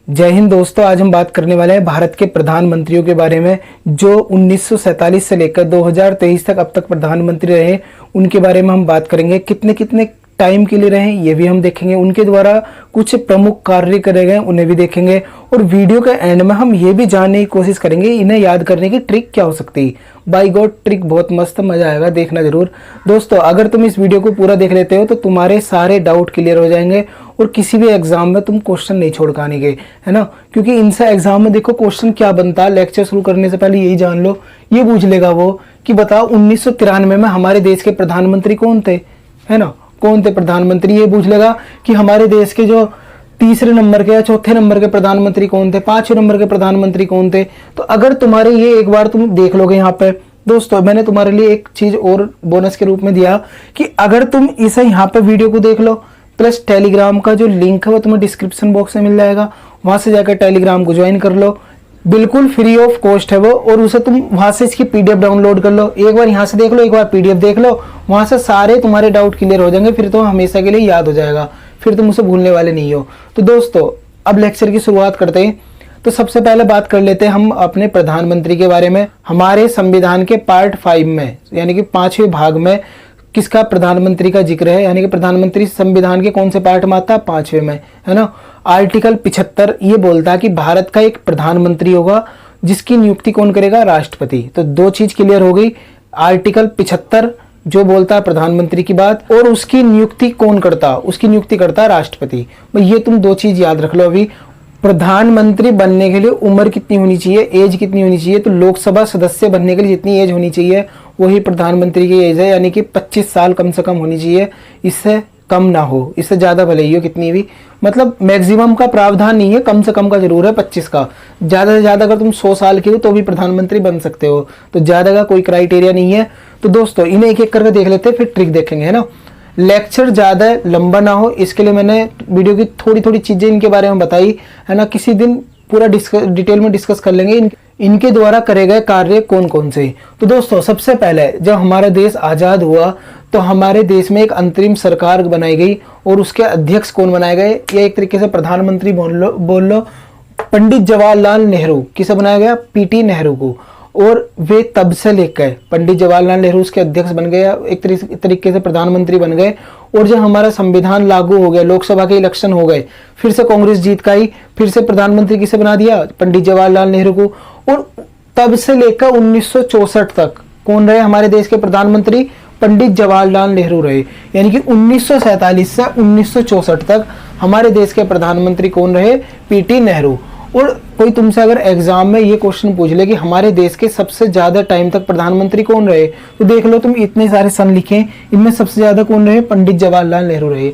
जय हिंद दोस्तों। आज हम बात करने वाले हैं भारत के प्रधानमंत्रियों के बारे में जो 1947 से लेकर 2023 तक अब तक प्रधानमंत्री रहे। उनके बारे में हम बात करेंगे, कितने कितने टाइम के लिए रहे ये भी हम देखेंगे। उनके द्वारा कुछ प्रमुख कार्य करे गए उन्हें भी देखेंगे। और वीडियो के एंड में हम ये भी जानने की कोशिश करेंगे इन्हें याद करने की ट्रिक क्या हो सकती है। बाय गॉड, ट्रिक बहुत मस्त, मजा आएगा, देखना जरूर दोस्तों। अगर तुम इस वीडियो को पूरा देख लेते हो तो तुम्हारे सारे डाउट क्लियर हो जाएंगे और किसी भी एग्जाम में तुम क्वेश्चन नहीं छोड़ के आने है ना। क्योंकि इनसे एग्जाम में देखो क्वेश्चन क्या बनता है, लेक्चर शुरू करने से पहले यही जान लो। ये पूछ लेगा वो कि बताओ 1993 में हमारे देश के प्रधानमंत्री कौन थे, है ना, कौन थे प्रधानमंत्री। ये पूछ लेगा कि हमारे देश के जो तीसरे नंबर के या चौथे नंबर के प्रधानमंत्री कौन थे, पांचवें नंबर के प्रधानमंत्री कौन थे। तो अगर तुम्हारे ये एक बार तुम देख लोगे यहाँ पे दोस्तों, मैंने तुम्हारे लिए एक चीज और बोनस के रूप में दिया कि अगर तुम इसे यहाँ पे वीडियो को देख लो प्लस टेलीग्राम का जो लिंक है वो तुम्हें डिस्क्रिप्शन बॉक्स में मिल जाएगा, वहां से जाकर टेलीग्राम को ज्वाइन कर लो, बिल्कुल फ्री ऑफ कॉस्ट है वो। और उसे तुम वहां से इसकी पीडीएफ डाउनलोड कर लो, एक बार यहाँ से देख लो, एक बार पीडीएफ देख लो, वहां से सारे तुम्हारे डाउट क्लियर हो जाएंगे। फिर तो हमेशा के लिए याद हो जाएगा, फिर तुम उसे भूलने वाले नहीं हो। तो दोस्तों अब लेक्चर की शुरुआत करते हैं। तो सबसे पहले बात कर लेते हैं हम अपने प्रधानमंत्री के बारे में। हमारे संविधान के पार्ट 5 में यानी कि 5वें भाग में किसका प्रधानमंत्री का जिक्र है, यानी कि प्रधानमंत्री संविधान के कौन से पार्ट में आता है, 5वें में, है ना। आर्टिकल 75 ये बोलता है कि भारत का एक प्रधानमंत्री होगा जिसकी नियुक्ति कौन करेगा, राष्ट्रपति। तो दो चीज क्लियर हो गई। आर्टिकल 75 जो बोलता है प्रधानमंत्री की बात, और उसकी नियुक्ति कौन करता, उसकी नियुक्ति करता है राष्ट्रपति। ये तुम दो चीज याद रख लो। अभी प्रधानमंत्री बनने के लिए उम्र कितनी होनी चाहिए, एज कितनी होनी चाहिए, तो लोकसभा सदस्य बनने के लिए जितनी एज होनी चाहिए वही प्रधानमंत्री की एज है, यानी कि 25 साल कम से कम होनी चाहिए, इससे कम ना हो, इससे ज्यादा भले ही हो कितनी भी, मतलब मैक्सिमम का प्रावधान नहीं है, कम से कम का जरूर है 25 का। ज्यादा से ज्यादा अगर तुम 100 साल के हो तो भी प्रधानमंत्री बन सकते हो, तो ज्यादा का कोई क्राइटेरिया नहीं है। तो दोस्तों इन्हें एक एक करके देख लेते हैं, फिर ट्रिक देखेंगे, है ना। लेक्चर ज्यादा लंबा ना हो इसके लिए मैंने वीडियो की थोड़ी थोड़ी चीजें इनके बारे में बताई, है ना। किसी दिन पूरा डिटेल में डिस्कस कर लेंगे इनके द्वारा करे गए कार्य कौन कौन से। तो दोस्तों सबसे पहले जब हमारा देश आजाद हुआ तो हमारे देश में एक अंतरिम सरकार बनाई गई और उसके अध्यक्ष कौन बनाए गए, या एक तरीके से प्रधानमंत्री बोल लो पंडित जवाहरलाल नेहरू। किसे बनाया गया, पीटी नेहरू को। और वे तब से लेकर पंडित जवाहरलाल नेहरू उसके अध्यक्ष बन गए, एक तरीके से प्रधानमंत्री बन गए। और जब हमारा संविधान लागू हो गया, लोकसभा के इलेक्शन हो गए, फिर से कांग्रेस जीत का आई, फिर से प्रधानमंत्री किसे बना दिया, पंडित जवाहरलाल नेहरू को। और तब से लेकर 1964 तक कौन रहे हमारे देश के प्रधानमंत्री, पंडित जवाहरलाल नेहरू रहे। यानी कि 1947 से 1964 तक हमारे देश के प्रधानमंत्री कौन रहे, पीटी नेहरू। और कोई तुमसे अगर एग्जाम में ये क्वेश्चन पूछ ले कि हमारे देश के सबसे ज्यादा टाइम तक प्रधानमंत्री कौन रहे, तो देख लो तुम इतने सारे सन लिखे, इनमें सबसे ज्यादा कौन रहे, पंडित जवाहरलाल नेहरू रहे।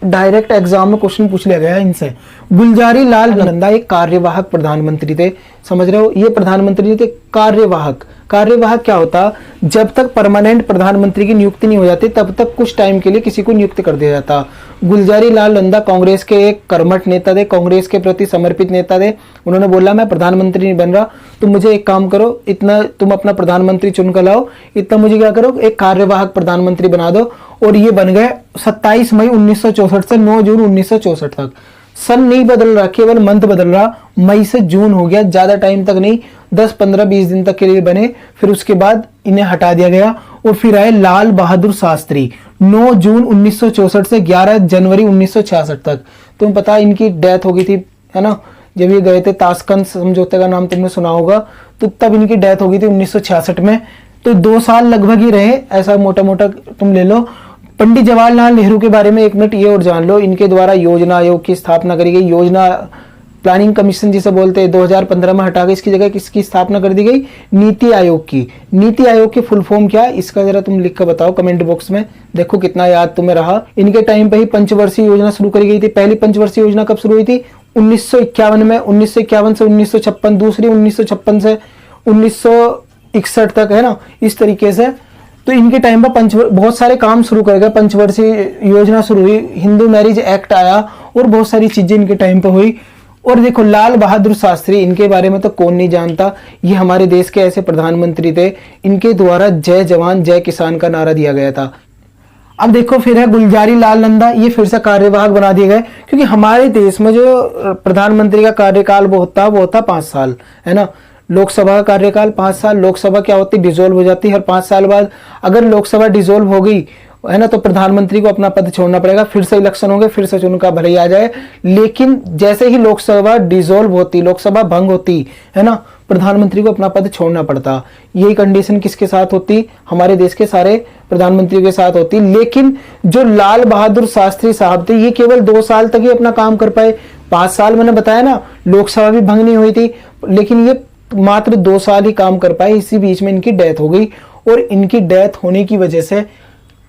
डायरेक्ट एग्जाम में क्वेश्चन पूछ लिया गया इनसे। गुलजारी लाल नंदा एक कार्यवाहक प्रधानमंत्री थे, समझ रहे हो, ये प्रधानमंत्री नहीं थे, कार्यवाहक। कार्यवाहक क्या होता, जब तक परमानेंट प्रधानमंत्री की नियुक्ति नहीं हो जाती तब तक कुछ टाइम के लिए किसी को नियुक्त कर दिया जाता। गुलजारी लाल नंदा कांग्रेस के एक कर्मठ नेता थे, कांग्रेस के प्रति समर्पित नेता थे। उन्होंने बोला मैं प्रधानमंत्री नहीं बन रहा, तुम मुझे एक काम करो, इतना तुम अपना प्रधानमंत्री चुन कर लाओ, इतना मुझे क्या करो, एक कार्यवाहक प्रधानमंत्री बना दो। और ये बन गए 27 मई 1964 से 9 जून 1964 तक। सन नहीं बदल रहा, केवल मंथ बदल रहा, मई से जून हो गया, ज्यादा टाइम तक नहीं, 10, 15, 20 दिन तक के लिए बने। फिर उसके बाद इन्हें हटा दिया गया और फिर आए लाल बहादुर शास्त्री 9 जून 1964 से 11 जनवरी 1966 तक। तुम्हें पता इनकी डेथ हो गई थी, है ना, जब ये गए थे ताशकंद समझौते का नाम तुमने सुना होगा, तो तब इनकी डेथ हो गई थी 1966 में। तो 2 साल लगभग ही रहे, ऐसा मोटा मोटा तुम ले लो। पंडित जवाहरलाल नेहरू के बारे में एक मिनट ये और जान लो, इनके द्वारा योजना आयोग की स्थापना करी गई। योजना प्लानिंग कमीशन जिसे बोलते हैं 2015 में हटाकर इसकी जगह किसकी स्थापना कर दी गई, नीति आयोग की। नीति आयोग की फुल फॉर्म क्या है इसका जरा तुम लिख कर बताओ कमेंट बॉक्स में, देखो कितना याद तुम्हें रहा। इनके टाइम पे ही पंचवर्षीय योजना शुरू करी गई थी। पहली पंचवर्षीय योजना कब शुरू हुई थी, 1951 में, 1951 से 1956, दूसरी 1956 से 1961 तक, है ना, इस तरीके से। तो इनके टाइम पर बहुत सारे काम शुरू कर गए, पंचवर्षीय योजना शुरू हुई, हिंदू मैरिज एक्ट आया और बहुत सारी चीजें इनके टाइम पे हुई। और देखो लाल बहादुर शास्त्री, इनके बारे में तो कौन नहीं जानता, ये हमारे देश के ऐसे प्रधानमंत्री थे, इनके द्वारा जय जवान जय किसान का नारा दिया गया था। अब देखो फिर है गुलजारी लाल नंदा, ये फिर से कार्यवाहक बना दिए गए, क्योंकि हमारे देश में जो प्रधानमंत्री का कार्यकाल वो होता 5 साल, है ना। लोकसभा का कार्यकाल 5 साल, लोकसभा क्या होती, डिसॉल्व हो जाती है, हर 5 साल बाद अगर लोकसभा डिसॉल्व हो गई, है ना, तो प्रधानमंत्री को अपना पद छोड़ना पड़ेगा, फिर से इलेक्शन होंगे, फिर से चुनाव भले ही आ जाए। लेकिन जैसे ही लोकसभा डिसॉल्व होती, लोकसभा भंग होती, है ना, प्रधानमंत्री को अपना पद छोड़ना पड़ता। यही कंडीशन किसके साथ होती, हमारे देश के सारे प्रधानमंत्रियों के साथ होती। लेकिन जो लाल बहादुर शास्त्री साहब थे, ये केवल 2 साल तक ही अपना काम कर पाए। 5 साल मैंने बताया ना, लोकसभा भी भंग नहीं हुई थी, लेकिन ये मात्र 2 साल ही काम कर पाए। इसी बीच में इनकी डेथ हो गई, और इनकी डेथ होने की वजह से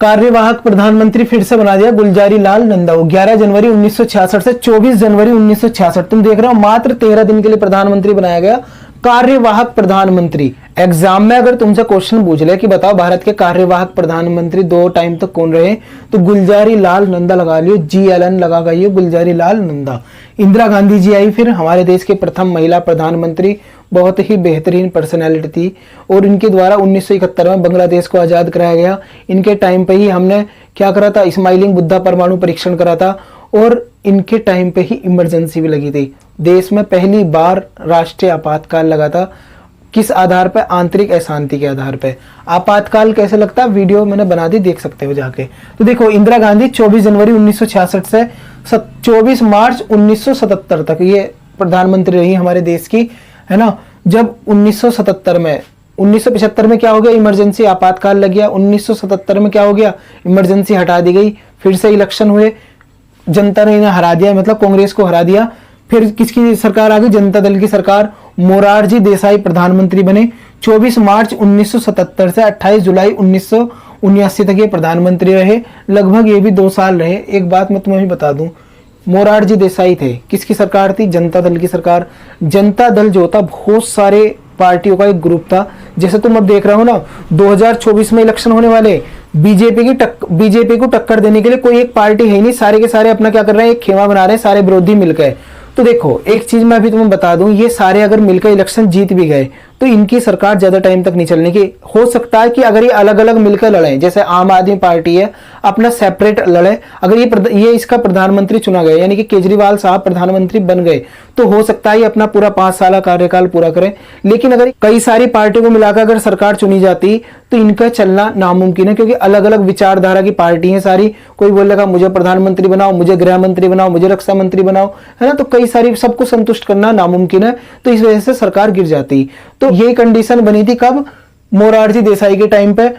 कार्यवाहक प्रधानमंत्री फिर से बना दिया गुलजारी लाल नंदा को। 11 जनवरी 1966 से 24 जनवरी 1966, तुम देख रहे हो मात्र 13 दिन के लिए प्रधानमंत्री बनाया गया, कार्यवाहक प्रधानमंत्री। एग्जाम में अगर तुमसे क्वेश्चन पूछ ले कि बताओ भारत के कार्यवाहक प्रधानमंत्री 2 टाइम तक कौन रहे, तो गुलजारी लाल नंदा लगा लियो, GLN लगा गई गुलजारी लाल नंदा। इंदिरा गांधी जी आई फिर, हमारे देश के प्रथम महिला प्रधानमंत्री, बहुत ही बेहतरीन पर्सनैलिटी थी, और इनके द्वारा 1971 में बांग्लादेश को आजाद कराया गया। इनके टाइम पे ही हमने क्या करा था, स्माइलिंग बुद्धा परमाणु परीक्षण करा था, और इनके टाइम पे ही इमरजेंसी भी लगी थी। देश में पहली बार राष्ट्रीय आपातकाल लगा था। किस आधार पर, आंतरिक अशांति के आधार पर। आपातकाल कैसे लगता है, वीडियो मैंने बना दी, देख सकते हो जाके। तो देखो, इंदिरा गांधी 24 जनवरी 1966 से 24 मार्च 1977 तक ये प्रधानमंत्री रही हमारे देश की, है ना। जब 1977 में, 1975 में क्या हो गया, इमरजेंसी आपातकाल लग गया। 1977 में क्या हो गया, इमरजेंसी हटा दी गई, फिर से इलेक्शन हुए, जनता ने इन्हें हरा दिया, मतलब कांग्रेस को हरा दिया। फिर किसकी सरकार आ गई, जनता दल की सरकार, मोरारजी देसाई प्रधानमंत्री बने। 24 मार्च 1977 से 28 जुलाई 1979 तक ये प्रधानमंत्री रहे, लगभग ये भी 2 साल रहे। एक बात मैं तुम्हें भी बता दूं, मोरारजी देसाई थे, किसकी सरकार थी, जनता दल की सरकार। जनता दल जो था बहुत सारे पार्टियों का एक ग्रुप था। जैसे तुम अब देख रहे हो ना, 2024 में इलेक्शन होने वाले, बीजेपी को टक्कर देने के लिए कोई एक पार्टी है नहीं, सारे के सारे अपना क्या कर रहे हैं, एक खेमा बना रहे हैं, सारे विरोधी मिलकर। तो देखो एक चीज मैं अभी तुम्हें बता दूं, ये सारे अगर मिलकर इलेक्शन जीत भी गए तो इनकी सरकार ज्यादा टाइम तक नहीं चलने की। हो सकता है कि अगर ये अलग अलग मिलकर लड़े, जैसे आम आदमी पार्टी है अपना सेपरेट लड़े, अगर ये इसका प्रधानमंत्री चुना गया, यानी कि केजरीवाल साहब प्रधानमंत्री बन गए, तो हो सकता है ये अपना पूरा 5 साल का कार्यकाल पूरा करें। लेकिन अगर कई सारी पार्टियों को मिलाकर अगर सरकार चुनी जाती तो इनका चलना नामुमकिन है, क्योंकि अलग अलग विचारधारा की पार्टी है सारी। कोई बोलेगा मुझे प्रधानमंत्री बनाओ, मुझे गृह मंत्री बनाओ, मुझे रक्षा मंत्री बनाओ, है ना। तो कई सारी, सबको संतुष्ट करना नामुमकिन है, तो इस वजह से सरकार गिर जाती। तो ये कंडीशन बनी थी कब, मोरारजी देसाई के टाइम पे।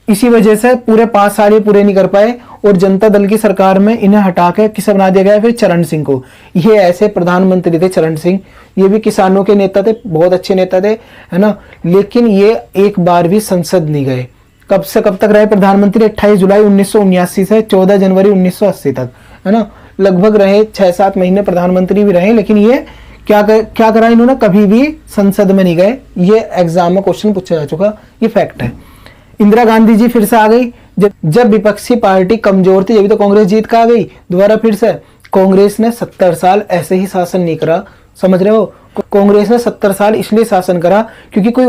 इसी वजह से पूरे 5 साल ये पूरे नहीं कर पाए, और जनता दल की सरकार में इन्हें हटा के किसे बना दिया गया, फिर चरण सिंह को। ये ऐसे प्रधानमंत्री थे चरण सिंह, ये भी किसानों के नेता थे, बहुत अच्छे नेता थे, है ना। लेकिन ये एक बार भी संसद नहीं गए। कब से कब तक रहे प्रधानमंत्री, 28 जुलाई 1979 से 14 जनवरी 1980 तक, है ना। लगभग रहे 6-7 महीने प्रधानमंत्री भी रहे, लेकिन ये क्या करा इन्होंने, कभी भी संसद में नहीं गए। ये एग्जाम में क्वेश्चन पूछा जा चुका, ये फैक्ट है। इंदिरा गांधी जी फिर से आ गई, जब विपक्षी पार्टी कमजोर थी, जब तो कांग्रेस जीत का आ गई दोबारा फिर से। कांग्रेस ने 70 साल ऐसे ही शासन नहीं करा, समझ रहे हो। कांग्रेस ने 70 साल इसलिए शासन करा क्योंकि कोई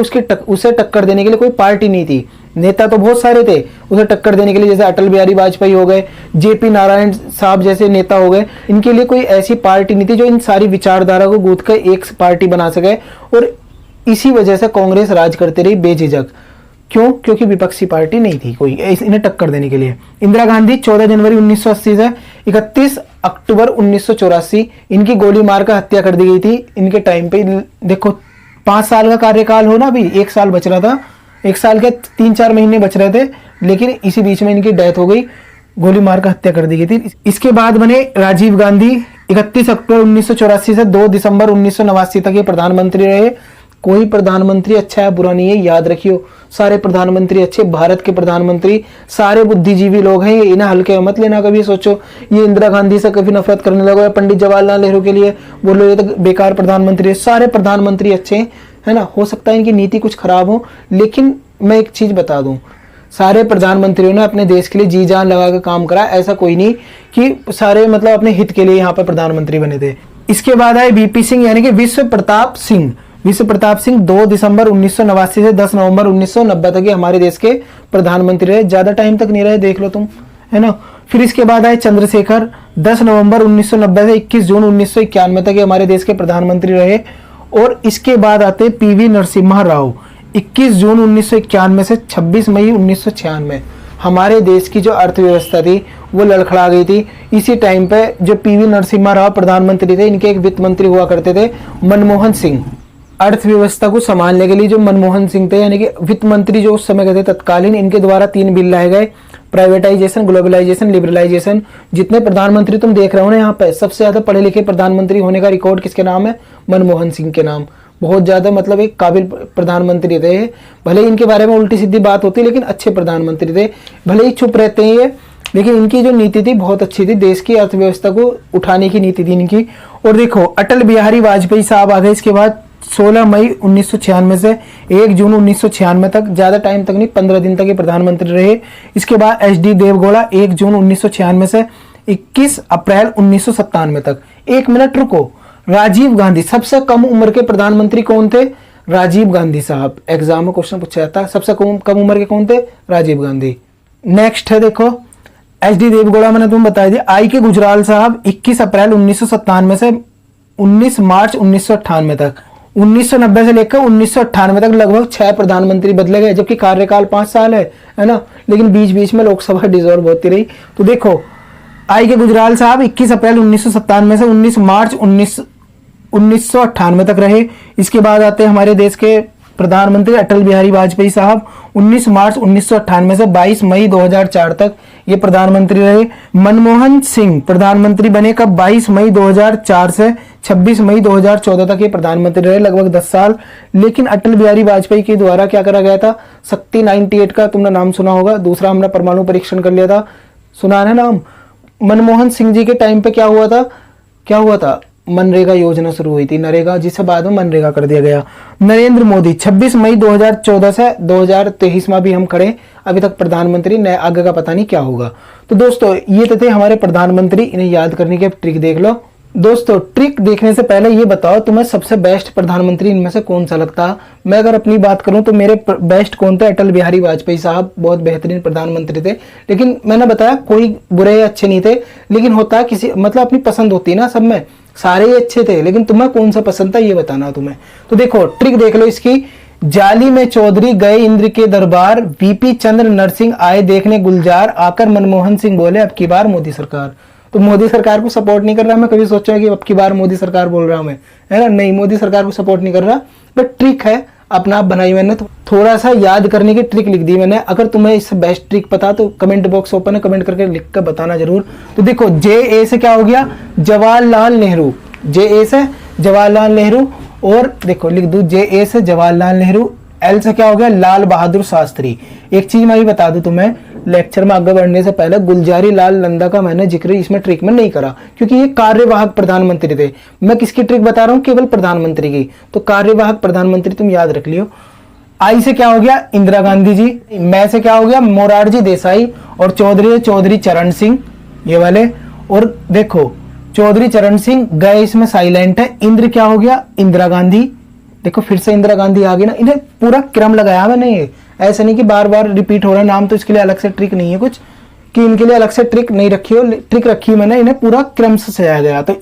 उसे टक्कर देने के लिए कोई पार्टी नहीं थी। नेता तो बहुत सारे थे उसे टक्कर देने के लिए, जैसे अटल बिहारी वाजपेयी हो गए, JP नारायण साहब जैसे नेता हो गए। इनके लिए कोई ऐसी पार्टी नहीं थी जो इन सारी विचारधारा को गूंथ कर एक पार्टी बना सके, और इसी वजह से कांग्रेस राज करती रही बेझिझक। क्यों, क्योंकि विपक्षी पार्टी नहीं थी कोई इन्हें टक्कर देने के लिए। इंदिरा गांधी 14 जनवरी 1980 से 31 अक्टूबर 1984 इनकी गोली मारकर हत्या कर दी गई थी। इनके टाइम पे देखो 5 साल का कार्यकाल हो ना, अभी 1 साल बच रहा था, 1 साल के 3-4 महीने बच रहे थे, लेकिन इसी बीच में इनकी डेथ हो गई, गोली मारकर हत्या कर दी गई थी। इसके बाद बने राजीव गांधी, 31 अक्टूबर 1984 से 2 दिसंबर 1989 तक ये प्रधानमंत्री रहे। कोई प्रधानमंत्री अच्छा है बुरा नहीं है, याद रखियो, सारे प्रधानमंत्री अच्छे। भारत के प्रधानमंत्री सारे बुद्धिजीवी लोग हैं, इन्हें हल्के मत लेना कभी। सोचो ये इंदिरा गांधी से कभी नफरत करने लगे, पंडित जवाहरलाल नेहरू के लिए बोलो ये तो बेकार प्रधानमंत्री है। सारे प्रधानमंत्री अच्छे हैं, है ना। हो सकता है इनकी नीति कुछ खराब हो, लेकिन मैं एक चीज बता दूं, सारे प्रधानमंत्रियों ने अपने देश के लिए जी जान लगा कर काम करा। ऐसा कोई नहीं कि सारे मतलब अपने हित के लिए यहाँ पर प्रधानमंत्री बने थे। इसके बाद आए VP सिंह यानी कि विश्व प्रताप सिंह। विश्व प्रताप सिंह 2 दिसंबर 1989 से 10 नवंबर 1990 तक हमारे देश के प्रधानमंत्री रहे। ज्यादा टाइम तक नहीं रहे, देख लो तुम, है ना। फिर इसके बाद आए चंद्रशेखर, 10 नवंबर 1990 से 21 जून 1991 तक ये हमारे देश के प्रधानमंत्री रहे। और इसके बाद आते पीवी नरसिम्हा राव, 21 जून 1991 से 26 मई 1996। हमारे देश की जो अर्थव्यवस्था थी वो लड़खड़ा गई थी। इसी टाइम पे जो पीवी नरसिम्हा राव प्रधानमंत्री थे, इनके एक वित्त मंत्री हुआ करते थे मनमोहन सिंह। अर्थव्यवस्था को संभालने के लिए जो मनमोहन सिंह थे, यानी कि वित्त मंत्री जो उस समय के थे तत्कालीन, इनके द्वारा 3 बिल लाए गए, प्राइवेटाइजेशन, ग्लोबलाइजेशन, लिबरलाइजेशन। जितने प्रधानमंत्री तुम देख रहे हो ना यहाँ पे, सबसे ज्यादा पढ़े लिखे प्रधानमंत्री होने का रिकॉर्ड किसके नाम है? मनमोहन सिंह के नाम। बहुत ज्यादा मतलब एक काबिल प्रधानमंत्री थे। भले ही इनके बारे में उल्टी सीधी बात होती, लेकिन अच्छे प्रधानमंत्री थे। भले ही चुप रहते हैं ये, लेकिन इनकी जो नीति थी बहुत अच्छी थी, देश की अर्थव्यवस्था को उठाने की नीति थी इनकी। और देखो अटल बिहारी वाजपेयी साहब आ गए इसके बाद 16 मई 1996 से 1 जून 1996 तक, ज्यादा टाइम तक नहीं, 15 दिन तक ये प्रधानमंत्री रहे। इसके बाद HD देवगौड़ा 1 जून 1996 से 21 अप्रैल 1997 तक। 1 मिनट रुको, राजीव गांधी, सबसे कम उम्र के प्रधानमंत्री कौन थे? राजीव गांधी साहब। एग्जाम में क्वेश्चन पूछा जाता है, सबसे कम उम्र के कौन थे? राजीव गांधी। नेक्स्ट है देखो HD देवगौड़ा, मैंने तुम्हें बता दिया। I.K. गुजराल साहब 21 अप्रैल 1997 से 19 मार्च 1998 तक। 1990 से लेकर 1998 तक लगभग 6 प्रधानमंत्री बदले गए, जबकि कार्यकाल 5 साल है ना। लेकिन बीच बीच में लोकसभा डिसॉल्व होती रही। तो देखो I.K. गुजराल साहब 21 अप्रैल 1997 से 19 मार्च 1998 तक रहे। इसके बाद आते हैं हमारे देश के प्रधानमंत्री अटल बिहारी वाजपेयी साहब, 19 मार्च 1998 से 22 मई 2004 तक ये प्रधानमंत्री रहे। मनमोहन सिंह प्रधानमंत्री बने कब? 22 मई 2004 से 26 मई 2014 तक ये प्रधानमंत्री रहे, लगभग 10 साल। लेकिन अटल बिहारी वाजपेयी के द्वारा क्या करा गया था? शक्ति 98 का तुमने नाम सुना होगा, दूसरा हमने परमाणु परीक्षण कर लिया था, सुना है नाम। मनमोहन सिंह जी के टाइम पे क्या हुआ था? मनरेगा योजना शुरू हुई थी, नरेगा, जिसे बाद में मनरेगा कर दिया गया। नरेंद्र मोदी 26 मई 2014 से 2023 में भी हम खड़े, अभी तक प्रधानमंत्री, नए आगे का पता नहीं क्या होगा। तो दोस्तों ये तो थे हमारे प्रधानमंत्री, इन्हें याद करने की ट्रिक देख लो। दोस्तों ट्रिक देखने से पहले ये बताओ तुम्हें सबसे बेस्ट प्रधानमंत्री इनमें से कौन सा लगता? मैं अगर अपनी बात करूं तो मेरे बेस्ट कौन थे? अटल बिहारी वाजपेयी साहब बहुत बेहतरीन प्रधानमंत्री थे। लेकिन मैंने बताया कोई बुरे या अच्छे नहीं थे, लेकिन होता किसी मतलब अपनी पसंद होती है ना, सब में सारे ही अच्छे थे, लेकिन तुम्हें कौन सा पसंद था ये बताना तुम्हें। तो देखो ट्रिक देख लो इसकी। जाली में चौधरी गए इंद्र के दरबार, VP चंद्र नरसिंह आए देखने गुलजार, आकर मनमोहन सिंह बोले अब की बार मोदी सरकार। तो मोदी सरकार को सपोर्ट नहीं कर रहा मैं, कभी सोचा कि अब की बार मोदी सरकार बोल रहा हूं मैं, है ना? नहीं, मोदी सरकार को सपोर्ट नहीं कर रहा, बट ट्रिक है अपना आप बनाई मैंने, तो थोड़ा सा याद करने की ट्रिक लिख दी मैंने। अगर तुम्हें इससे बेस्ट ट्रिक पता तो कमेंट बॉक्स ओपन है, कमेंट करके लिख कर बताना जरूर। तो देखो JA से क्या हो गया? जवाहरलाल नेहरू, JA से जवाहरलाल नेहरू। और देखो लिख दूं JA से जवाहरलाल नेहरू। L से क्या हो गया? लाल बहादुर शास्त्री। एक चीज मैं भी बता दूं तुम्हें, लेक्चर में आगे बढ़ने से पहले गुलजारी लाल नंदा का मैंने जिक्र इसमें ट्रिक में नहीं करा, क्योंकि ये कार्यवाहक प्रधानमंत्री थे। मैं किसकी ट्रिक बता रहा हूं? केवल प्रधानमंत्री की। तो कार्यवाहक प्रधानमंत्री तुम याद रख लियो। I से क्या हो गया? इंदिरा गांधी जी। मैं से क्या हो गया? मोरारजी देसाई। और चौधरी चरण सिंह, ये वाले। और देखो चौधरी चरण सिंह गए, इसमें साइलेंट है। इंद्र क्या हो गया? इंदिरा गांधी। देखो फिर से इंदिरा गांधी आ गई ना। इन्हें पूरा क्रम लगाया मैंने, ये ऐसा नहीं कि बार बार रिपीट हो रहा है नाम, तो इसके लिए अलग से ट्रिक नहीं है कुछ कि इनके लिए अलग से ट्रिक नहीं रखी हो, ट्रिक रखी मैंने, इन्हें पूरा क्रम से सजाया गया। तो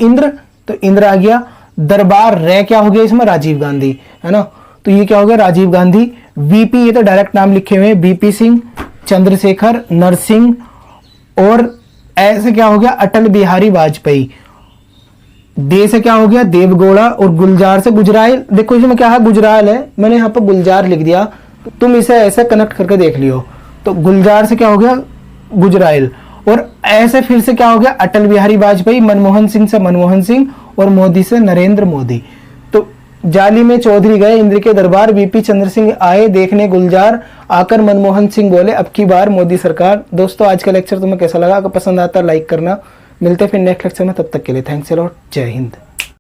इंद्र आ गया। दरबार रे क्या हो गया इसमें? राजीव गांधी, है ना। तो ये क्या हो गया? राजीव गांधी। VP ये तो डायरेक्ट नाम लिखे हुए हैं, VP सिंह, चंद्रशेखर, नरसिंह। और ऐसे क्या हो गया? अटल बिहारी वाजपेयी। दे से क्या हो गया? देवगौड़ा। और गुलजार से गुजराल। देखो इसमें क्या है? गुजराल है, मैंने यहाँ पर गुलजार लिख दिया, तुम इसे ऐसे कनेक्ट करके देख लियो। तो गुलजार से क्या हो गया? गुजराल। और ऐसे फिर से क्या हो गया? अटल बिहारी वाजपेयी। मनमोहन सिंह से मनमोहन सिंह। और मोदी से नरेंद्र मोदी। तो जाली में चौधरी गए इंद्र के दरबार, VP चंद्र सिंह आए देखने गुलजार, आकर मनमोहन सिंह बोले अब की बार मोदी सरकार। दोस्तों आज का लेक्चर तुम्हें कैसा लगा? अगर पसंद आता है लाइक करना। मिलते फिर नेक्स्ट लेक्चर में, तब तक के लिए थैंक्स अ लॉट। जय हिंद।